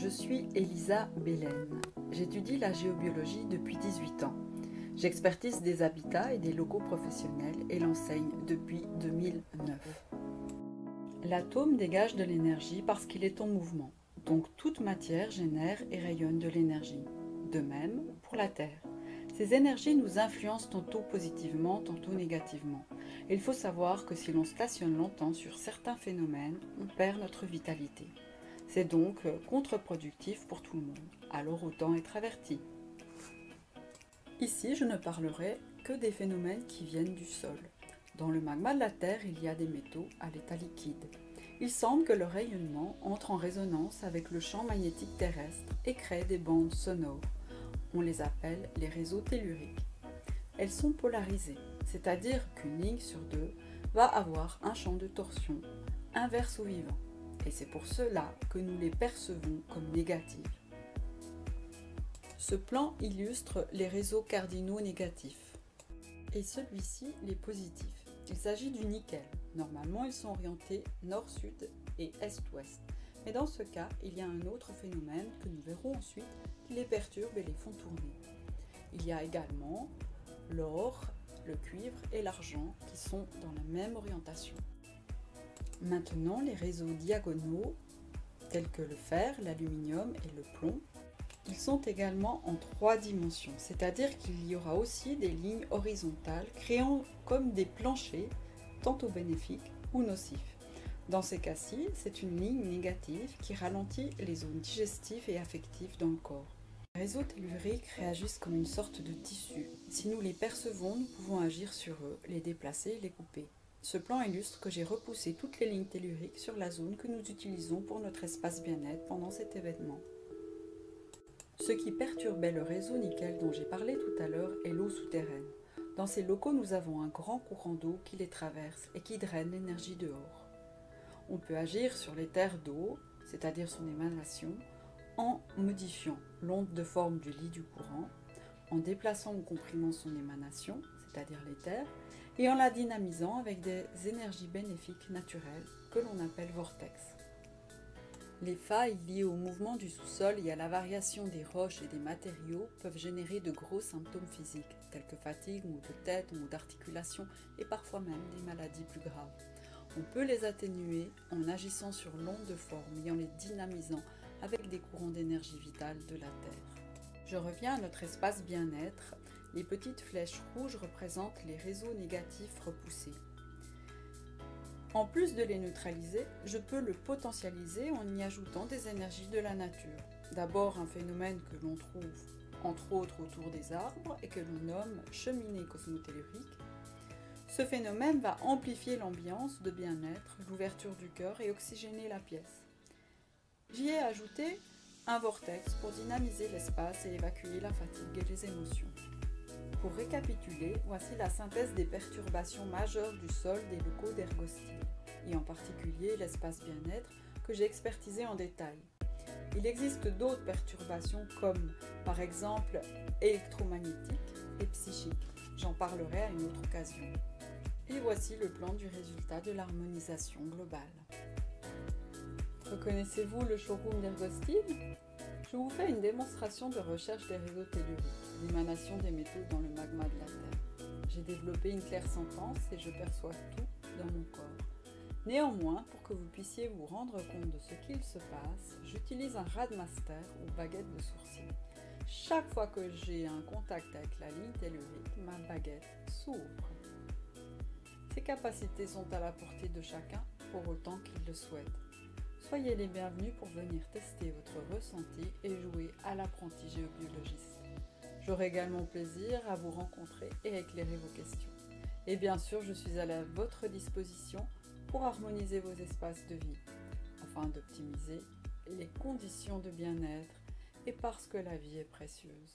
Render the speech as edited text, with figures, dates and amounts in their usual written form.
Je suis Elisa Bélène. J'étudie la géobiologie depuis 18 ans. J'expertise des habitats et des locaux professionnels et l'enseigne depuis 2009. L'atome dégage de l'énergie parce qu'il est en mouvement. Donc toute matière génère et rayonne de l'énergie. De même pour la Terre. Ces énergies nous influencent tantôt positivement, tantôt négativement. Il faut savoir que si l'on stationne longtemps sur certains phénomènes, on perd notre vitalité. C'est donc contre-productif pour tout le monde. Alors autant être averti. Ici, je ne parlerai que des phénomènes qui viennent du sol. Dans le magma de la Terre, il y a des métaux à l'état liquide. Il semble que leur rayonnement entre en résonance avec le champ magnétique terrestre et crée des bandes sonores. On les appelle les réseaux telluriques. Elles sont polarisées, c'est-à-dire qu'une ligne sur deux va avoir un champ de torsion inverse au vivant. Et c'est pour cela que nous les percevons comme négatifs. Ce plan illustre les réseaux cardinaux négatifs et celui-ci les positifs. Il s'agit du nickel. Normalement, ils sont orientés nord-sud et est-ouest. Mais dans ce cas, il y a un autre phénomène que nous verrons ensuite qui les perturbe et les font tourner. Il y a également l'or, le cuivre et l'argent qui sont dans la même orientation. Maintenant, les réseaux diagonaux, tels que le fer, l'aluminium et le plomb, ils sont également en 3 dimensions, c'est-à-dire qu'il y aura aussi des lignes horizontales créant comme des planchers, tantôt bénéfiques ou nocifs. Dans ces cas-ci, c'est une ligne négative qui ralentit les zones digestives et affectives dans le corps. Les réseaux telluriques réagissent comme une sorte de tissu. Si nous les percevons, nous pouvons agir sur eux, les déplacer et les couper. Ce plan illustre que j'ai repoussé toutes les lignes telluriques sur la zone que nous utilisons pour notre espace bien-être pendant cet événement. Ce qui perturbait le réseau nickel dont j'ai parlé tout à l'heure est l'eau souterraine. Dans ces locaux, nous avons un grand courant d'eau qui les traverse et qui draine l'énergie dehors. On peut agir sur les terres d'eau, c'est-à-dire son émanation, en modifiant l'onde de forme du lit du courant, en déplaçant ou comprimant son émanation, c'est-à-dire les terres, et en la dynamisant avec des énergies bénéfiques naturelles que l'on appelle vortex. Les failles liées au mouvement du sous-sol et à la variation des roches et des matériaux peuvent générer de gros symptômes physiques, tels que fatigue, maux de tête, maux d'articulation et parfois même des maladies plus graves. On peut les atténuer en agissant sur l'onde de forme et en les dynamisant avec des courants d'énergie vitale de la Terre. Je reviens à notre espace bien-être. Les petites flèches rouges représentent les réseaux négatifs repoussés. En plus de les neutraliser, je peux le potentialiser en y ajoutant des énergies de la nature. D'abord un phénomène que l'on trouve entre autres autour des arbres et que l'on nomme cheminée cosmotellurique. Ce phénomène va amplifier l'ambiance de bien-être, l'ouverture du cœur et oxygéner la pièce. J'y ai ajouté un vortex pour dynamiser l'espace et évacuer la fatigue et les émotions. Pour récapituler, voici la synthèse des perturbations majeures du sol des locaux d'Ergostyle, et en particulier l'espace bien-être que j'ai expertisé en détail. Il existe d'autres perturbations comme par exemple électromagnétiques et psychiques. J'en parlerai à une autre occasion. Et voici le plan du résultat de l'harmonisation globale. Reconnaissez-vous le showroom d'Ergostyle ? Je vous fais une démonstration de recherche des réseaux telluriques, l'émanation des métaux dans le magma de la Terre. J'ai développé une clairsentence et je perçois tout dans mon corps. Néanmoins, pour que vous puissiez vous rendre compte de ce qu'il se passe, j'utilise un Radmaster ou baguette de sourcil. Chaque fois que j'ai un contact avec la ligne tellurique, ma baguette s'ouvre. Ces capacités sont à la portée de chacun pour autant qu'il le souhaite. Soyez les bienvenus pour venir tester votre ressenti et jouer à l'apprenti géobiologiste. J'aurai également plaisir à vous rencontrer et à éclairer vos questions. Et bien sûr, je suis à votre disposition pour harmoniser vos espaces de vie, afin d'optimiser les conditions de bien-être et parce que la vie est précieuse.